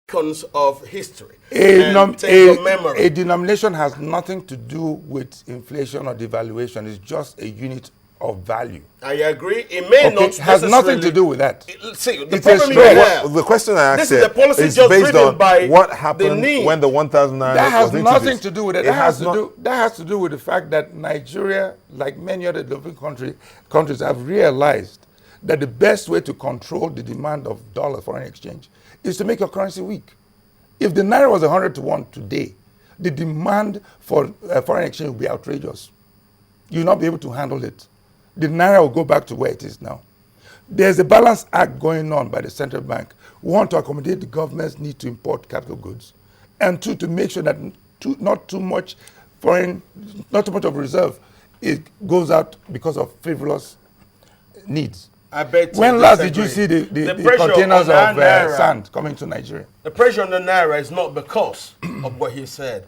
beacons of history A and things of memory. a denomination has nothing to do with inflation or devaluation. It's just a unit of value. I agree. It may not has nothing to do with that. See, the It's problem a you have. The question I asked This is the policy is just based driven on by what the happened need. when the 1,000 naira That has was nothing introduced. to do with it. That has to do with the fact that Nigeria, like many other developing countries, have realized that the best way to control the demand of dollar foreign exchange is to make your currency weak. If the naira was 100 to 1 today, the demand for foreign exchange will be outrageous. You'll not be able to handle it. The naira will go back to where it is now. There's a balance act going on by the central bank. One, to accommodate the government's need to import capital goods, and two, to make sure that not too much of reserve it goes out because of frivolous needs. I bet. When last did you see the containers of sand coming to Nigeria? The pressure on the naira is not because of what he said.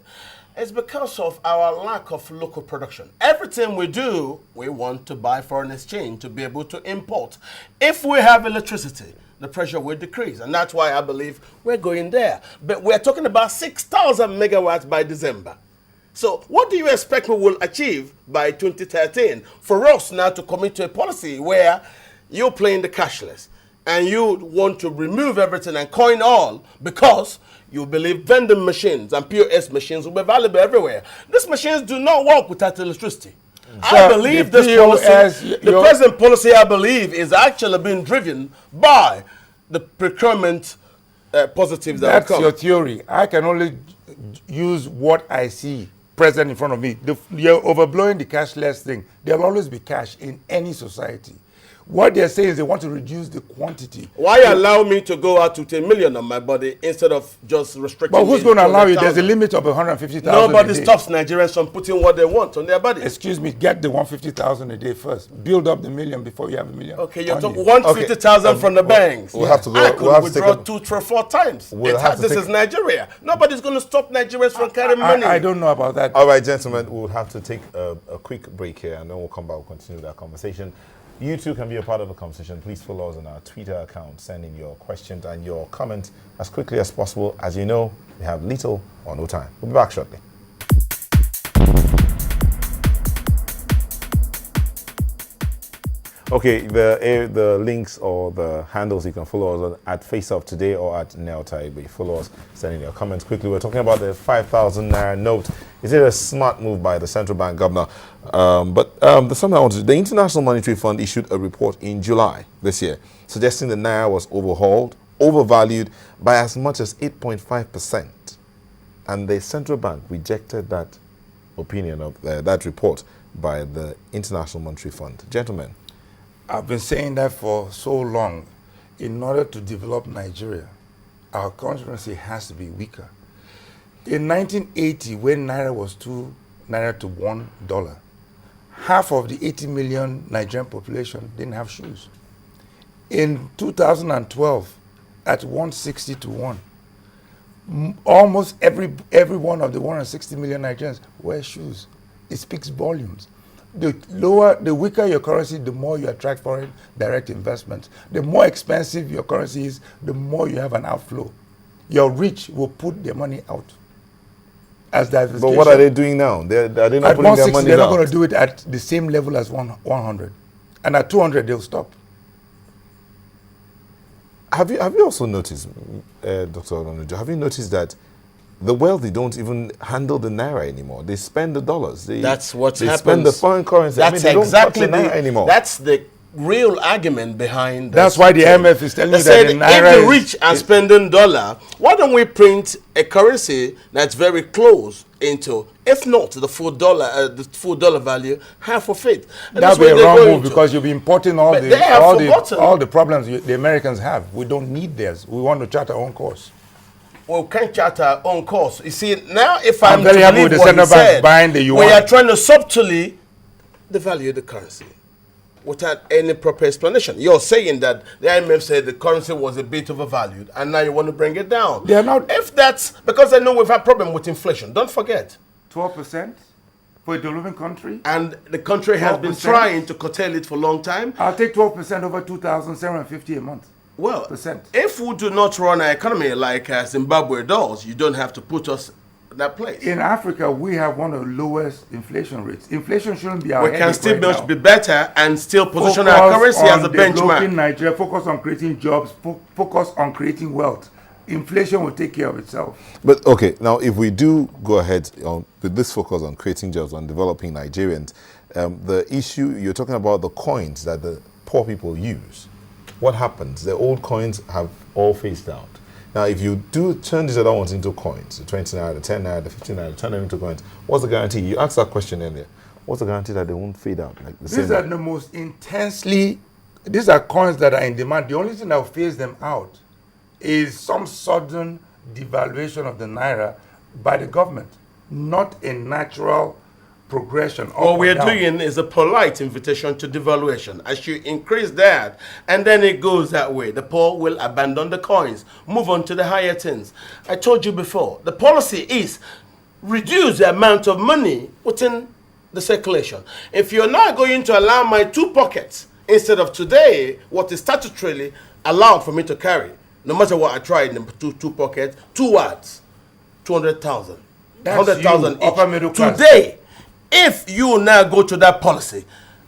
It's because of our lack of local production. Everything we do, we want to buy foreign exchange to be able to import. If we have electricity, the pressure will decrease. And that's why I believe we're going there. But we're talking about 6,000 megawatts by December. So what do you expect we will achieve by 2013 for us now to commit to a policy where you're playing the cashless and you want to remove everything and coin all because you believe vending machines and POS machines will be valuable everywhere? These machines do not work without electricity. So I believe this policy, the present policy, I believe, is actually being driven by the procurement positives that That's your theory. I can only use what I see present in front of me. You're overblowing the cashless thing. There'll always be cash in any society. What they're saying is they want to reduce the quantity. Why allow me to go out to 10 million on my body instead of just restricting? But who's going to allow you? There's a limit of 150,000. Nobody stops Nigerians from putting what they want on their body. Excuse me, get the 150,000 a day first. Build up the million before you have a million. Okay, you're talking 150,000 from the banks. We'll have to go. I could withdraw 2, 3, 4 times. This is Nigeria. Nobody's going to stop Nigerians from carrying money. I don't know about that. All right, gentlemen, we'll have to take a quick break here, and then we'll come back. We'll continue that conversation. You too can be a part of the conversation. Please follow us on our Twitter account. Send in your questions and your comments as quickly as possible. As you know, we have little or no time. We'll be back shortly. Okay, the links or the handles you can follow us at FaceOff Today or at Nel Taibe. Follow us, send in your comments quickly. We're talking about the 5,000 naira note. Is it a smart move by the central bank governor? The International Monetary Fund issued a report in July this year suggesting the naira was overhauled, overvalued by as much as 8.5%. And the central bank rejected that opinion of that report by the International Monetary Fund. Gentlemen. I've been saying that for so long. In order to develop Nigeria, our currency has to be weaker. In 1980, when naira was 2 naira to $1, half of the 80 million Nigerian population didn't have shoes. In 2012, at 160 to 1, almost every one of the 160 million Nigerians wear shoes. It speaks volumes. The weaker your currency, the more you attract foreign direct investment. The more expensive your currency is, the more you have an outflow. Your rich will put their money out. As but what are they doing now? Are they not putting their money out? They're not going to do it at the same level as 100. And at 200, they'll stop. Have you also noticed, Dr. Ononujo, have you noticed that the wealthy don't even handle the naira anymore? They spend the dollars. That's what happens. They spend the foreign currency. That's they exactly don't touch the naira anymore. That's the real argument behind that's why the IMF is telling you that the naira if the rich are spending dollar, why don't we print a currency that's very close into, if not the full dollar value, half of it? That would be a wrong move because you'll be importing all the problems the Americans have. We don't need theirs. We want to chart our own course. We can't chart our own course. You see, now if I'm very happy with the central bank buying the yuan. We are trying to subtly devalue the currency without any proper explanation. You're saying that the IMF said the currency was a bit overvalued, and now you want to bring it down. They are not. If that's because I know we've had problem with inflation. Don't forget. 12% for a developing country. And the country has been trying to curtail it for a long time. I'll take 12% over 2,750 a month. Well, if we do not run our economy like Zimbabwe does, you don't have to put us in that place. In Africa, we have one of the lowest inflation rates. Inflation shouldn't be our We can still right be better and still position our currency as a benchmark. Nigeria, focus on creating jobs, focus on creating wealth. Inflation will take care of itself. But okay, now if we do go ahead with this focus on creating jobs, on developing Nigerians, the issue you're talking about, the coins that the poor people use, what happens? The old coins have all phased out. Now, if you do turn these other ones into coins, the 20 naira, the 10 naira, the 15 naira, turn them into coins, what's the guarantee? You asked that question earlier. What's the guarantee that they won't fade out? Like these are the most intensely, these are coins that are in demand. The only thing that will phase them out is some sudden devaluation of the naira by the government, not a natural progression. What we're doing is a polite invitation to devaluation. As you increase that, and then it goes that way, the poor will abandon the coins, move on to the higher things. I told you before, the policy is reduce the amount of money within the circulation. If you're now going to allow my 2 pockets, instead of today, what is statutorily allowed for me to carry, no matter what I try in the two pockets, 2 words, 200,000, 100,000 each. Today, if you now go to that policy,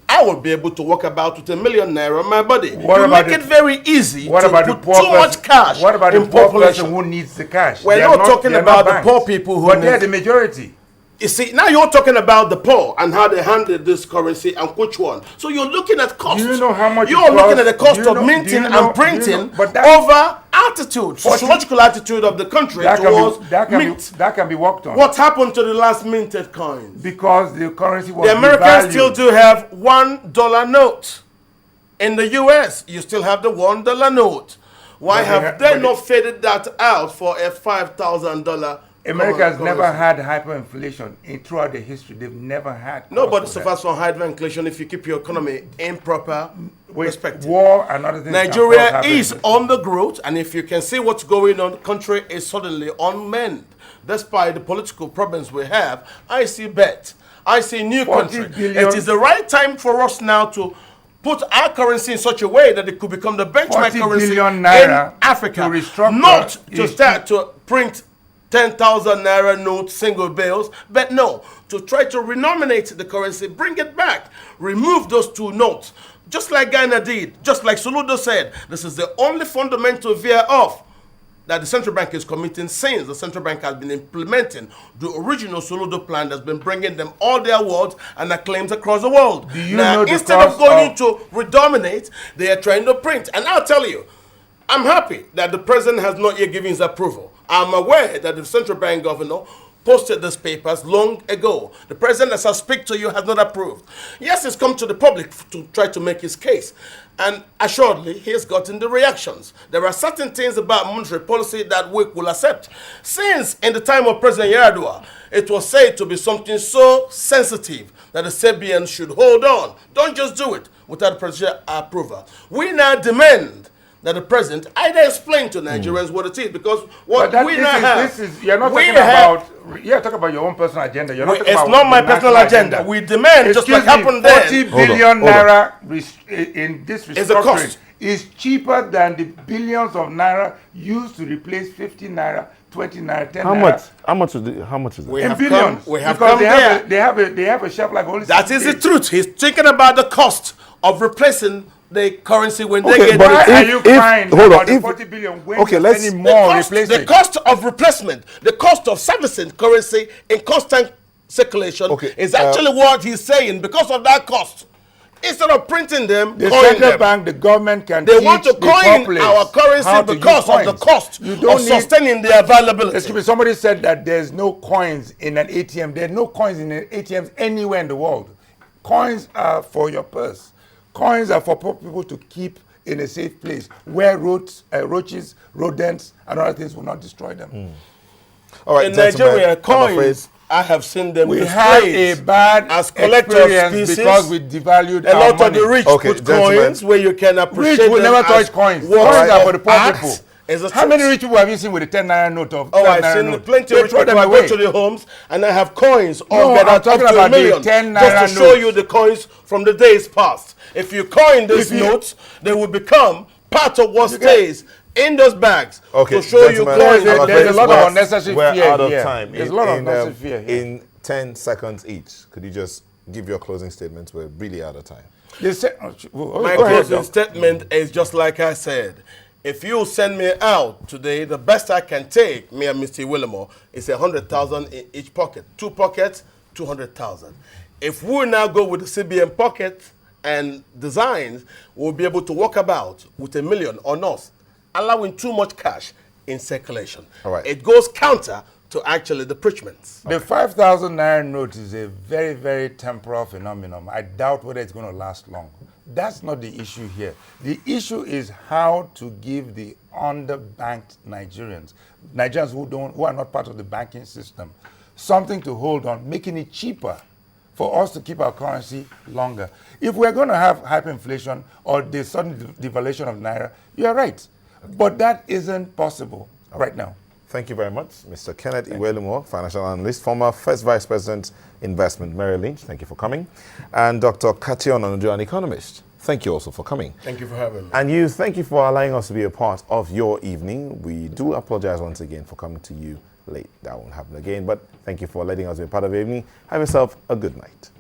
I will be able to walk about with 1 million naira on my body. You make it very easy to put too much cash. What about the poor person who needs the cash? We're not talking about the poor people who but they're the majority. You see, now you're talking about the poor and how they handle this currency and which one. So you're looking at cost. Do you know how much you're looking at the cost of minting and printing over attitude, sociological attitude of the country towards mint. That can be worked on. What happened to the last minted coins? Because the currency was the Americans still do have $1 note. In the US, you still have the $1 note. Why have they not faded that out for a $5,000? America has never had hyperinflation throughout the history. They've never had. Nobody suffers from hyperinflation if you keep your economy in proper perspective. War and other things. Nigeria is on the growth, and if you can see what's going on, the country is suddenly on mend. Despite the political problems we have, I see bet. I see new country. It is the right time for us now to put our currency in such a way that it could become the benchmark currency in Africa. Not to start to print 10,000 naira notes, single bills, but no, to try to renominate the currency, bring it back, remove those 2 notes, just like Ghana did, just like Soludo said. This is the only fundamental veer off that the central bank is committing since the central bank has been implementing the original Soludo plan that's been bringing them all their awards and their claims across the world. Now, instead of going to redominate, they are trying to print. And I'll tell you, I'm happy that the president has not yet given his approval. I'm aware that the central bank governor posted these papers long ago. The president, as I speak to you, has not approved. Yes, he's come to the public to try to make his case. And assuredly, he has gotten the reactions. There are certain things about monetary policy that we will accept. Since in the time of President Yar'Adua, it was said to be something so sensitive that the Serbians should hold on. Don't just do it without presidential approval. We now demand that the president either explain to Nigerians what it is, because what we now have... You're not talking about... You're talking about your own personal agenda. You're not talking about... It's not my personal agenda. We demand, just like happened there... 40 billion naira in this restructuring is cheaper than the billions of naira used to replace 50 naira, 20 naira, 10 naira. How much is it? In billions. We have come there. They have a shelf life only... That is the truth. He's thinking about the cost of replacing the currency when they get... Why are you crying about the 40 billion when you're spending more replacing? The cost of replacement, the cost of servicing currency in constant circulation is actually what he's saying. Because of that cost, instead of printing them, the central bank, the government can they want to coin our currency because of the cost of sustaining the availability. Excuse me, somebody said that there's no coins in an ATM. There are no coins in an ATMs anywhere in the world. Coins are for your purse. Coins are for people to keep in a safe place where roaches, rodents, and other things will not destroy them. All right, in Nigeria, coins, I have seen them we had a bad as collectors because we devalued a lot of the rich put coins where you can appreciate rich will never touch coins. Coins are for the poor people. How many rich people have you seen with a 10 naira note of? Oh, I've seen plenty of rich people. I go to the homes and I have coins all gathered up to $1 million. Just to show you the coins from the days past. If you coin these notes, they will become part of what stays in those bags Okay, to show you gentlemen, clearly. I'm There's a afraid lot of we're- unnecessary we're fear out of here. time. There's a lot of unnecessary fear here. In 10 seconds each, could you just give your closing statements? We're really out of time. They say, My go ahead, closing Doc. statement is just like I said. If you send me out today, the best I can take, me and Mr. Willimore, is 100,000 in each pocket. 2 pockets, 200,000. If we now go with the CBN pocket and designs, we'll be able to walk about with $1 million or not, allowing too much cash in circulation. All right. It goes counter to actually the preachments. The 5,000 naira note is a very, very temporal phenomenon. I doubt whether it's going to last long. That's not the issue here. The issue is how to give the underbanked Nigerians who are not part of the banking system, something to hold on, making it cheaper for us to keep our currency longer. If we're going to have hyperinflation or the sudden devaluation of naira, you're right. But that isn't possible right now. Thank you very much, Mr. Kenneth Iwelumo, financial analyst, former First Vice President, Investment, Merrill Lynch. Thank you for coming. And Dr. Kation Onojo, an economist. Thank you also for coming. Thank you for having me. And you, thank you for allowing us to be a part of your evening. We do apologize once again for coming to you late. That won't happen again. But thank you for letting us be a part of your evening. Have yourself a good night.